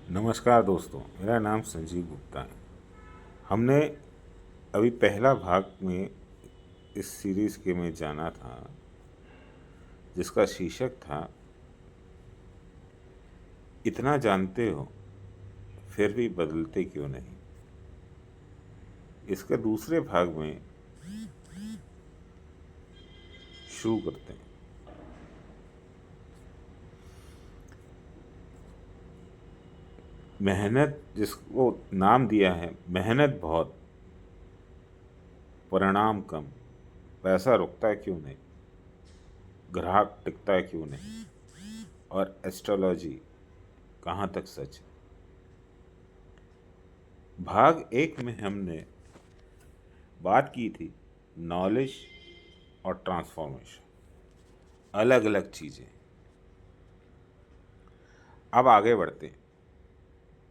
नमस्कार दोस्तों, मेरा नाम संजीव गुप्ता है। हमने अभी पहला भाग में इस सीरीज़ के में जाना था, जिसका शीर्षक था इतना जानते हो फिर भी बदलते क्यों नहीं। इसके दूसरे भाग में शुरू करते हैं। मेहनत, जिसको नाम दिया है मेहनत बहुत, परिणाम कम, पैसा रुकता क्यों नहीं, ग्राहक टिकता क्यों नहीं, और एस्ट्रोलॉजी कहाँ तक सच है। भाग एक में हमने बात की थी नॉलेज और ट्रांसफॉर्मेशन, अलग अलग चीज़ें। अब आगे बढ़ते हैं,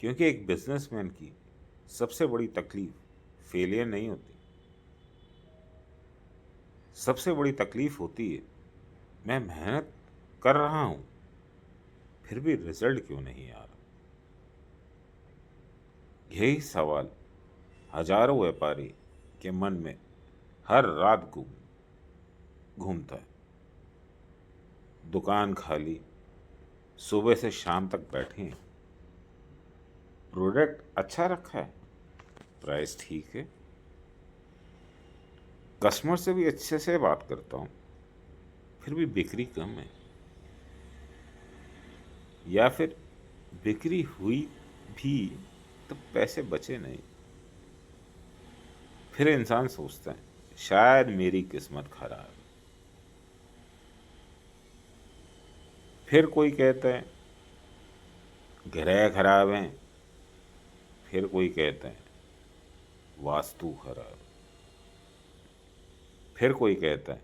क्योंकि एक बिजनेसमैन की सबसे बड़ी तकलीफ फेलियर नहीं होती, सबसे बड़ी तकलीफ होती है मैं मेहनत कर रहा हूँ फिर भी रिजल्ट क्यों नहीं आ रहा। यही सवाल हजारों व्यापारी के मन में हर रात घूमता है। दुकान खाली, सुबह से शाम तक बैठे हैं, प्रोडक्ट अच्छा रखा है, प्राइस ठीक है, कस्टमर से भी अच्छे से बात करता हूँ, फिर भी बिक्री कम है, या फिर बिक्री हुई भी तो पैसे बचे नहीं। फिर इंसान सोचता है शायद मेरी किस्मत खराब है। फिर कोई कहता है ग्रह खराब हैं, फिर कोई कहता है वास्तु खराब, फिर कोई कहता है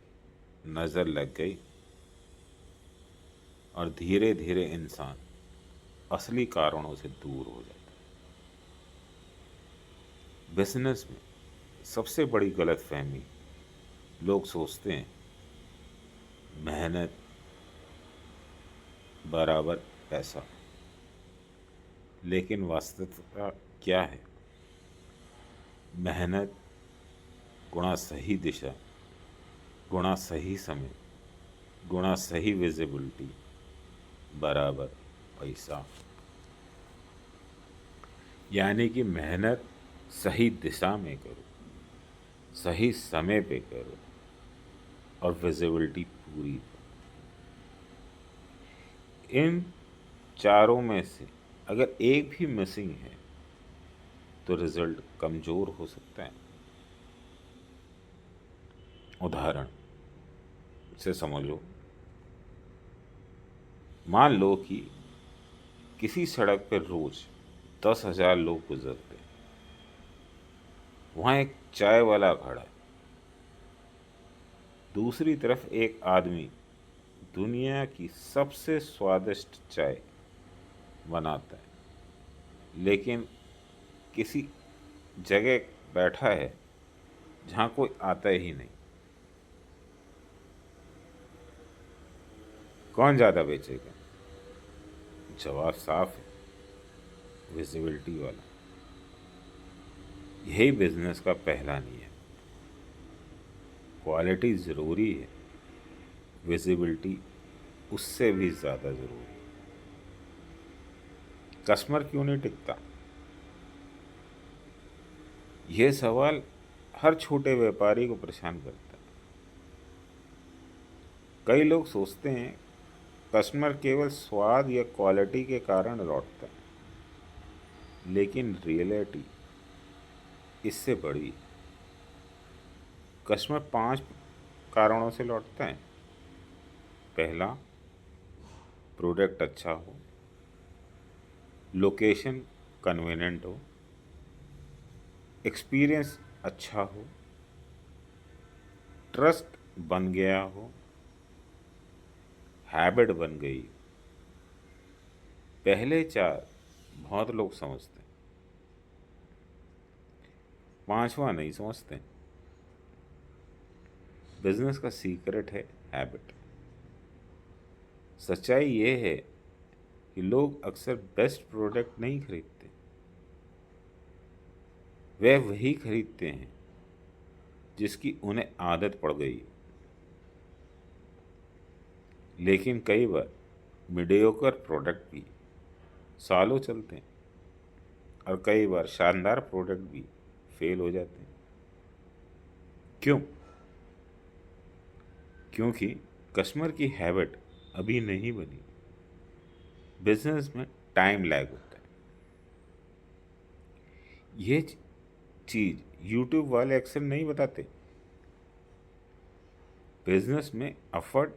नज़र लग गई। और धीरे धीरे इंसान असली कारणों से दूर हो जाता है। बिजनेस में सबसे बड़ी गलतफहमी, लोग सोचते हैं मेहनत बराबर पैसा, लेकिन वास्तविकता क्या है। मेहनत गुणा सही दिशा, गुणा सही समय, गुणा सही विजिबिलिटी बराबर पैसा। यानी कि मेहनत सही दिशा में करो, सही समय पे करो, और विजिबिलिटी पूरी करो। इन चारों में से अगर एक भी मिसिंग है तो रिजल्ट कमज़ोर हो सकता है। उदाहरण से समझ लो, मान लो कि किसी सड़क पर रोज 10,000 लोग गुजरते हैं। वहाँ एक चाय वाला खड़ा है, दूसरी तरफ एक आदमी दुनिया की सबसे स्वादिष्ट चाय बनाता है, लेकिन किसी जगह बैठा है जहाँ कोई आता ही नहीं। कौन ज़्यादा बेचेगा? जवाब साफ है, विजिबिलिटी वाला। यही बिजनेस का पहला नियम। क्वालिटी ज़रूरी है, विजिबिलिटी उससे भी ज़्यादा ज़रूरी है। कस्टमर क्यों नहीं टिकता? यह सवाल हर छोटे व्यापारी को परेशान करता है। कई लोग सोचते हैं कस्टमर केवल स्वाद या क्वालिटी के कारण लौटता है, लेकिन रियलिटी इससे बड़ी। कस्टमर 5 कारणों से लौटता है। पहला, प्रोडक्ट अच्छा हो, लोकेशन कन्वीनियंट हो, एक्सपीरियंस अच्छा हो, ट्रस्ट बन गया हो, हैबिट बन गई। पहले 4 बहुत लोग समझते हैं, पांचवा नहीं समझते। बिजनेस का सीक्रेट है हैबिट। सच्चाई ये है कि लोग अक्सर बेस्ट प्रोडक्ट नहीं खरीदते, वे वही खरीदते हैं जिसकी उन्हें आदत पड़ गई। लेकिन कई बार मीडियोकर प्रोडक्ट भी सालों चलते हैं और कई बार शानदार प्रोडक्ट भी फेल हो जाते हैं। क्यों? क्योंकि कस्टमर की हैबिट अभी नहीं बनी। बिजनेस में टाइम लैग होता है। ये चीज यूट्यूब वाले अक्सर नहीं बताते। बिजनेस में एफर्ट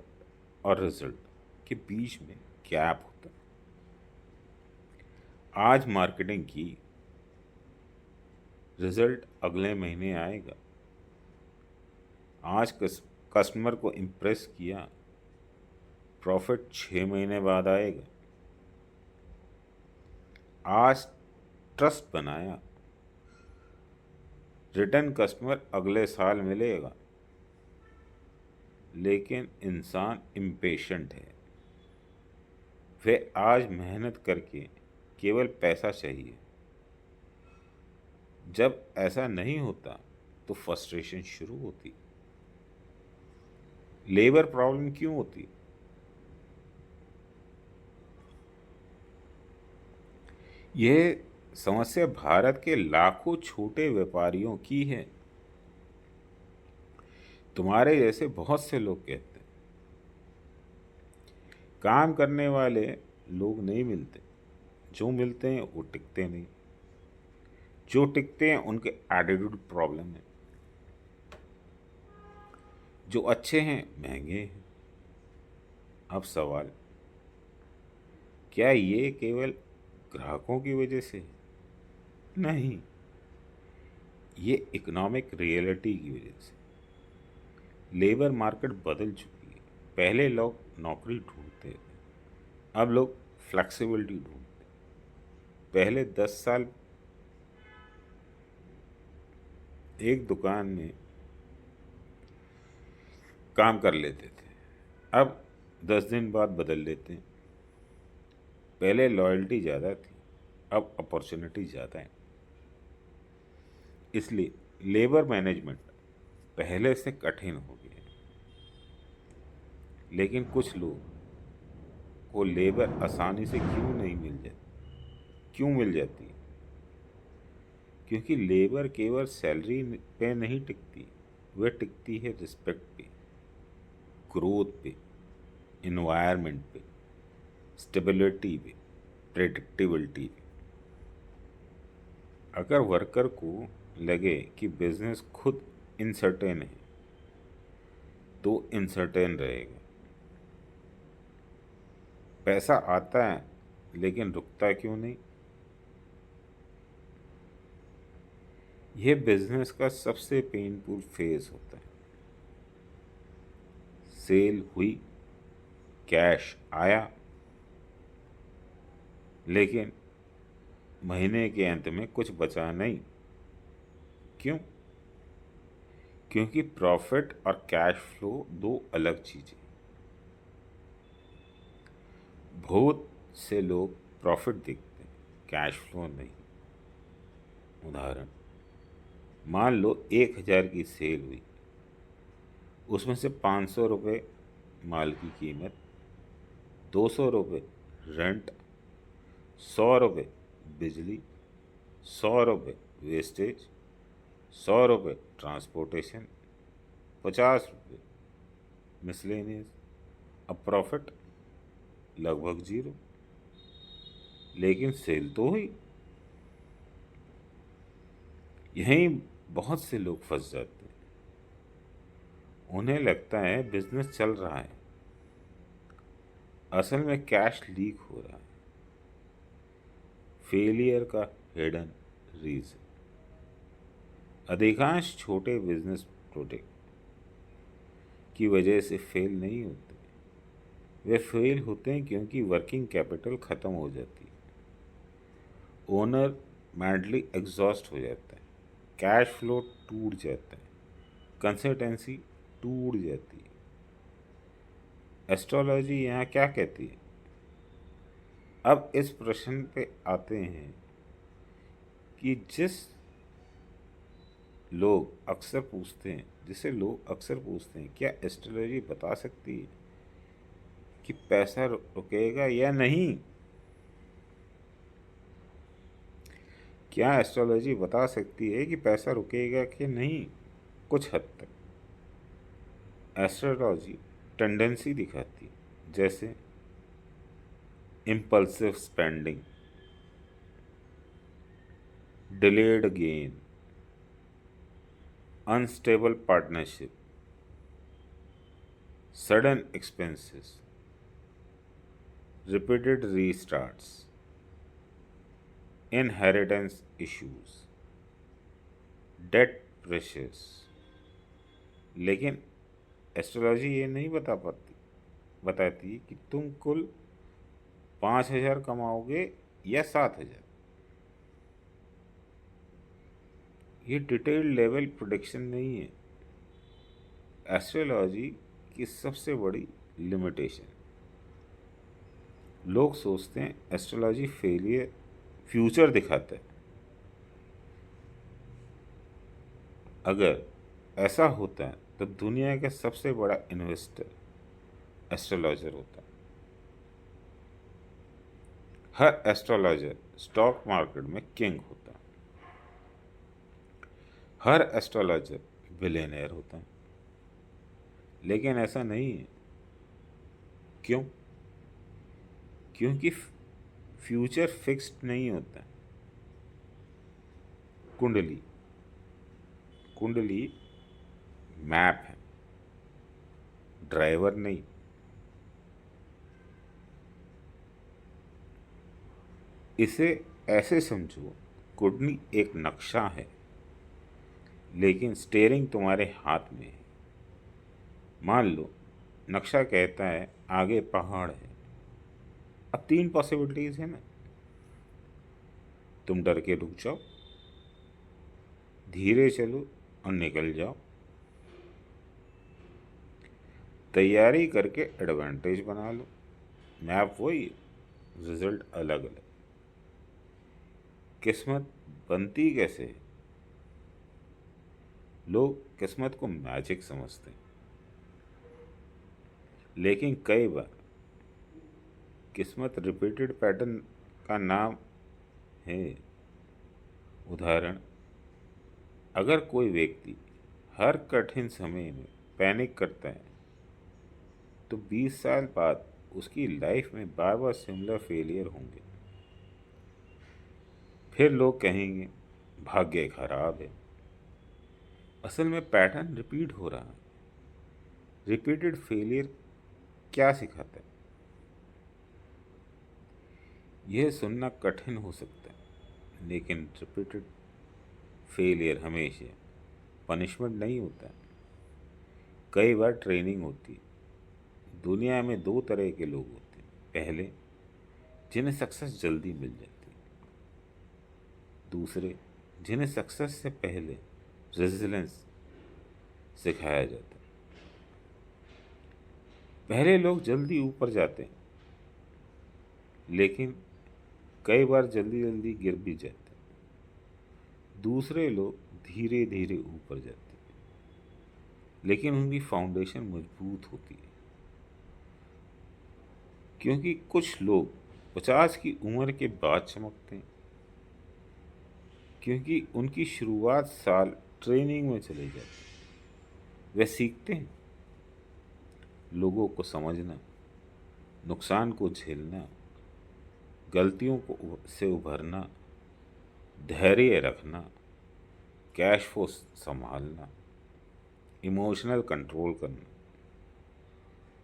और रिजल्ट के बीच में गैप होता है। आज मार्केटिंग की, रिजल्ट अगले महीने आएगा। आज कस्टमर को इम्प्रेस किया, प्रॉफिट 6 महीने बाद आएगा। आज ट्रस्ट बनाया, रिटर्न कस्टमर अगले साल मिलेगा। लेकिन इंसान इम्पेशेंट है। वे आज मेहनत करके केवल पैसा चाहिए। जब ऐसा नहीं होता तो फ्रस्ट्रेशन शुरू होती। लेबर प्रॉब्लम क्यों होती? यह समस्या भारत के लाखों छोटे व्यापारियों की है। तुम्हारे जैसे बहुत से लोग कहते हैं काम करने वाले लोग नहीं मिलते, जो मिलते हैं वो टिकते नहीं, जो टिकते हैं उनके एटीट्यूड प्रॉब्लम है, जो अच्छे हैं महंगे हैं। अब सवाल, क्या ये केवल ग्राहकों की वजह से है? नहीं, ये इकोनॉमिक रियलिटी की वजह से। लेबर मार्केट बदल चुकी है। पहले लोग नौकरी ढूंढते थे, अब लोग फ्लेक्सिबिलिटी ढूंढते। पहले 10 साल एक दुकान में काम कर लेते थे, अब 10 दिन बाद बदल लेते हैं। पहले लॉयल्टी ज़्यादा थी, अब अपॉर्चुनिटी ज़्यादा है। इसलिए लेबर मैनेजमेंट पहले से कठिन हो गया है। लेकिन कुछ लोग को लेबर आसानी से क्यों मिल जाती है? क्योंकि लेबर केवल सैलरी पे नहीं टिकती, वह टिकती है रिस्पेक्ट पे, ग्रोथ पे, इन्वायरमेंट पे, स्टेबिलिटी पे, प्रेडिक्टेबिलिटी पे। अगर वर्कर को लगे कि बिजनेस खुद इनसर्टेन है तो इनसर्टेन रहेगा। पैसा आता है लेकिन रुकता क्यों नहीं? यह बिजनेस का सबसे पेनफुल फेज होता है। सेल हुई, कैश आया, लेकिन महीने के अंत में कुछ बचा नहीं। क्यों? क्योंकि प्रॉफिट और कैश फ्लो दो अलग चीजें। बहुत से लोग प्रॉफिट देखते हैं, कैश फ्लो नहीं। उदाहरण, मान लो 1,000 की सेल हुई, उसमें से 500 रुपये माल की कीमत, 200 रुपये रेंट, 100 रुपये बिजली, 100 रुपये वेस्टेज, 100 रुपये ट्रांसपोर्टेशन, 50 रुपये मिसलेनियस। अब प्रॉफिट लगभग जीरो, लेकिन सेल तो हुई। यहीं बहुत से लोग फंस जाते हैं। उन्हें लगता है बिजनेस चल रहा है, असल में कैश लीक हो रहा है। फेलियर का हिडन रीजन। अधिकांश छोटे बिजनेस प्रोजेक्ट की वजह से फेल नहीं होते। वे फेल होते हैं क्योंकि वर्किंग कैपिटल ख़त्म हो जाती है, ओनर मेंटली एग्जॉस्ट हो जाता है, कैश फ्लो टूट जाता है, कंसिस्टेंसी टूट जाती है। एस्ट्रोलॉजी यहाँ क्या कहती है? अब इस प्रश्न पे आते हैं कि जिसे लोग अक्सर पूछते हैं, क्या एस्ट्रोलॉजी बता सकती है कि पैसा रुकेगा या नहीं? क्या एस्ट्रोलॉजी बता सकती है कि पैसा रुकेगा कि नहीं? कुछ हद तक एस्ट्रोलॉजी टेंडेंसी दिखाती है, जैसे impulsive spending, delayed gain, unstable partnership, sudden expenses, repeated restarts, inheritance issues, debt pressures. लेकिन एस्ट्रोलॉजी ये नहीं बताती कि तुम कुल 5,000 कमाओगे या 7,000। ये डिटेल्ड लेवल प्रोडिक्शन नहीं है। एस्ट्रोलॉजी की सबसे बड़ी लिमिटेशन, लोग सोचते हैं एस्ट्रोलॉजी फ्यूचर दिखाता है। अगर ऐसा होता है तो दुनिया का सबसे बड़ा इन्वेस्टर एस्ट्रोलॉजर होता है। हर एस्ट्रोलॉजर स्टॉक मार्केट में किंग होता है। हर एस्ट्रोलॉजर बिलियनर होता है। लेकिन ऐसा नहीं है। क्यों? क्योंकि फ्यूचर फिक्स्ड नहीं होता। कुंडली कुंडली मैप है, ड्राइवर नहीं। इसे ऐसे समझो, कुंडली एक नक्शा है, लेकिन स्टीयरिंग तुम्हारे हाथ में है। मान लो नक्शा कहता है आगे पहाड़ है। अब 3 पॉसिबिलिटीज है ना। तुम डर के रुक जाओ, धीरे चलो और निकल जाओ, तैयारी करके एडवांटेज बना लो। मैप वही, रिजल्ट अलग अलग। किस्मत बनती कैसे है? लोग किस्मत को मैजिक समझते हैं, लेकिन कई बार किस्मत रिपीटेड पैटर्न का नाम है। उदाहरण, अगर कोई व्यक्ति हर कठिन समय में पैनिक करता है तो 20 साल बाद उसकी लाइफ में बार बार सिमिलर फेलियर होंगे। फिर लोग कहेंगे भाग्य खराब है। असल में पैटर्न रिपीट हो रहा है। रिपीटेड फेलियर क्या सिखाता है? यह सुनना कठिन हो सकता है, लेकिन रिपीटेड फेलियर हमेशा पनिशमेंट नहीं होता है। कई बार ट्रेनिंग होती है। दुनिया में 2 तरह के लोग होते हैं। पहले, जिन्हें सक्सेस जल्दी मिल जाती है। दूसरे, जिन्हें सक्सेस से पहले रेजिलेंस सिखाया जाता है। पहले लोग जल्दी ऊपर जाते हैं, लेकिन कई बार जल्दी जल्दी गिर भी जाते हैं। दूसरे लोग धीरे धीरे ऊपर जाते हैं, लेकिन उनकी फाउंडेशन मजबूत होती है। क्योंकि कुछ लोग 50 की उम्र के बाद चमकते हैं, क्योंकि उनकी शुरुआत साल ट्रेनिंग में चले जाते हैं। वे सीखते हैं लोगों को समझना, नुकसान को झेलना, गलतियों से उभरना, धैर्य रखना, कैश फ्लो संभालना, इमोशनल कंट्रोल करना।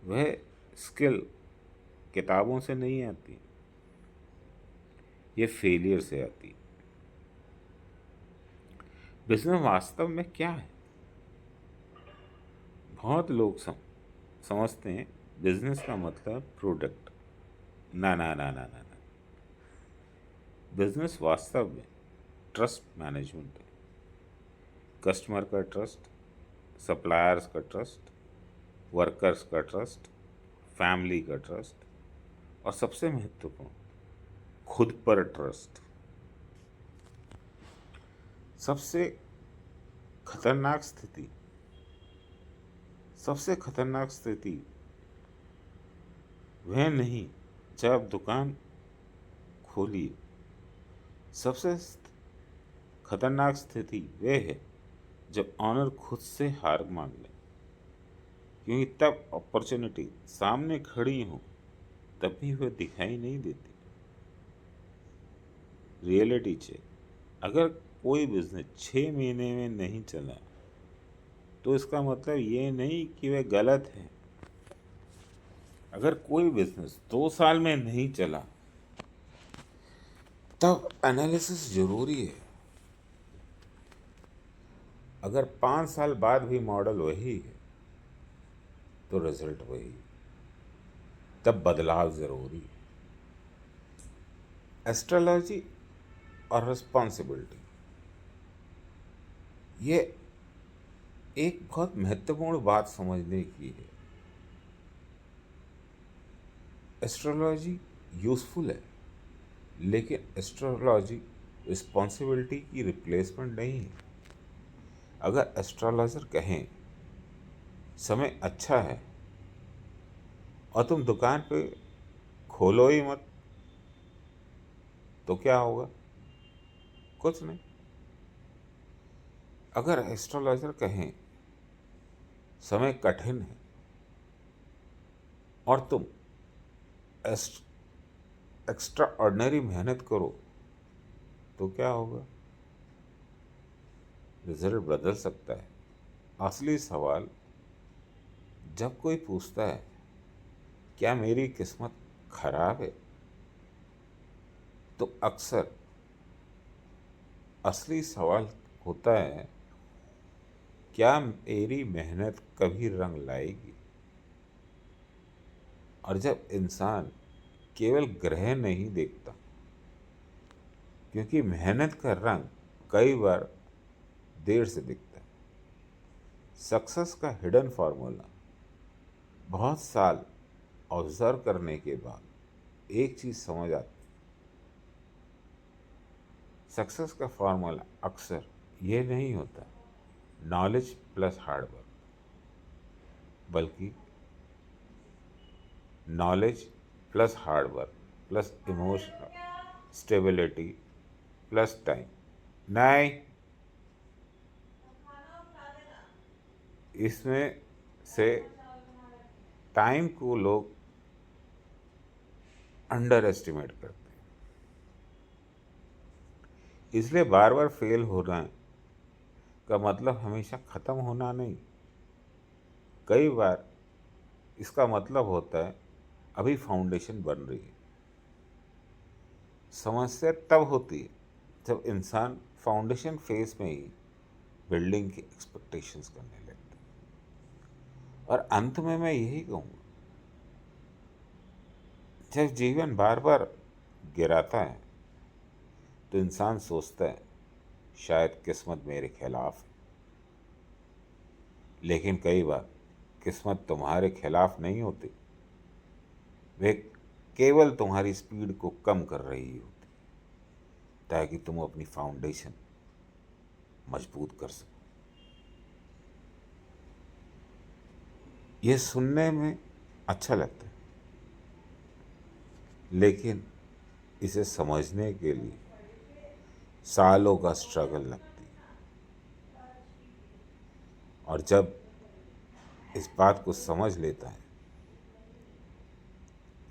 वह स्किल किताबों से नहीं आती, ये फेलियर से आती। बिजनेस वास्तव में क्या है? बहुत लोग समझते हैं बिजनेस का मतलब प्रोडक्ट। ना ना ना ना ना ना। बिजनेस वास्तव में ट्रस्ट मैनेजमेंट है। कस्टमर का ट्रस्ट, सप्लायर्स का ट्रस्ट, वर्कर्स का ट्रस्ट, फैमिली का ट्रस्ट, और सबसे महत्वपूर्ण खुद पर ट्रस्ट। सबसे खतरनाक स्थिति सबसे खतरनाक स्थिति वह नहीं जब दुकान खोली। सबसे खतरनाक स्थिति वह है जब ऑनर खुद से हार मान ले, क्योंकि तब अपॉर्चुनिटी सामने खड़ी हो तब भी वह दिखाई नहीं देती। Reality check. अगर कोई बिजनेस 6 महीने में नहीं चला तो इसका मतलब ये नहीं कि वह गलत है। अगर कोई बिजनेस 2 साल में नहीं चला तब एनालिसिस जरूरी है। अगर 5 साल बाद भी मॉडल वही है तो रिजल्ट वही, तब बदलाव जरूरी है। एस्ट्रोलॉजी और रिस्पॉन्सिबिलिटी, ये एक बहुत महत्वपूर्ण बात समझने की है। एस्ट्रोलॉजी यूजफुल है, लेकिन एस्ट्रोलॉजी रिस्पॉन्सिबिलिटी की रिप्लेसमेंट नहीं है। अगर एस्ट्रोलॉजर कहें समय अच्छा है और तुम दुकान पे खोलो ही मत, तो क्या होगा? कुछ नहीं। अगर एस्ट्रोलॉजर कहें समय कठिन है और तुम एक्स्ट्रा ऑर्डिनरी मेहनत करो, तो क्या होगा? रिजल्ट बदल सकता है। असली सवाल जब कोई पूछता है क्या मेरी किस्मत खराब है, तो अक्सर असली सवाल होता है क्या मेरी मेहनत कभी रंग लाएगी। और जब इंसान केवल ग्रह नहीं देखता, क्योंकि मेहनत का रंग कई बार देर से दिखता है। सक्सेस का हिडन फार्मूला बहुत साल ऑब्जर्व करने के बाद एक चीज समझ आती। सक्सेस का फार्मूला अक्सर ये नहीं होता नॉलेज प्लस हार्डवर्क, बल्कि knowledge plus hard work plus emotional stability plus time. नहीं, इसमें से टाइम को लोग अंडर एस्टिमेट करते हैं। इसलिए बार बार फेल होना का मतलब हमेशा ख़त्म होना नहीं। कई बार इसका मतलब होता है अभी फाउंडेशन बन रही है। समस्या तब होती है जब इंसान फाउंडेशन फेज में ही बिल्डिंग की एक्सपेक्टेशंस करने लगता है। और अंत में मैं यही कहूँगा, जब जीवन बार बार गिराता है तो इंसान सोचता है शायद किस्मत मेरे खिलाफ है। लेकिन कई बार किस्मत तुम्हारे खिलाफ नहीं होती, वे केवल तुम्हारी स्पीड को कम कर रही होती, ताकि तुम अपनी फाउंडेशन मजबूत कर सको। यह सुनने में अच्छा लगता है, लेकिन इसे समझने के लिए सालों का स्ट्रगल लगती है। और जब इस बात को समझ लेता है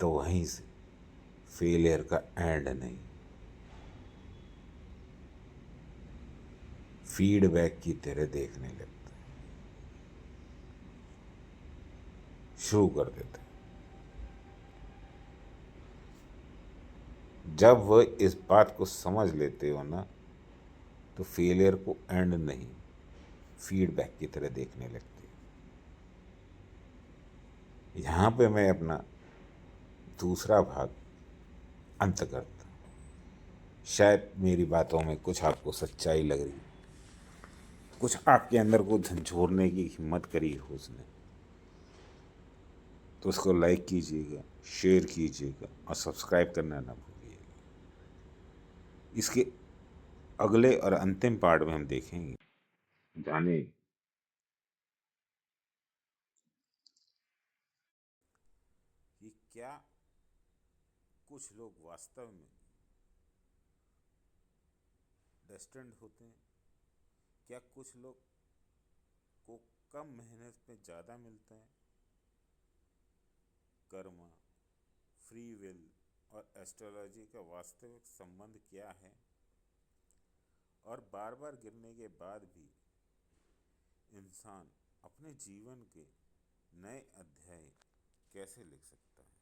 तो वहीं से फेलियर का एंड नहीं, फीडबैक की तरह देखने लगता है, शुरू कर देता है। जब वह इस बात को समझ लेते हो ना, तो फेलियर को एंड नहीं, फीडबैक की तरह देखने लगते हैं। यहाँ पे मैं अपना दूसरा भाग अंत करता। शायद मेरी बातों में कुछ आपको सच्चाई लग रही, कुछ आपके अंदर को झंझोरने की हिम्मत करी हो उसने, तो उसको लाइक कीजिएगा, शेयर कीजिएगा और सब्सक्राइब करना ना भूलिएगा। इसके अगले और अंतिम पार्ट में हम देखेंगे। जाने कि क्या कुछ लोग वास्तव में डेस्टिन्ड होते हैं, क्या कुछ लोग को कम मेहनत में ज़्यादा मिलता है। कर्मा, फ्री विल और एस्ट्रोलॉजी का वास्तविक संबंध क्या है, और बार बार गिरने के बाद भी इंसान अपने जीवन के नए अध्याय कैसे लिख सकता है।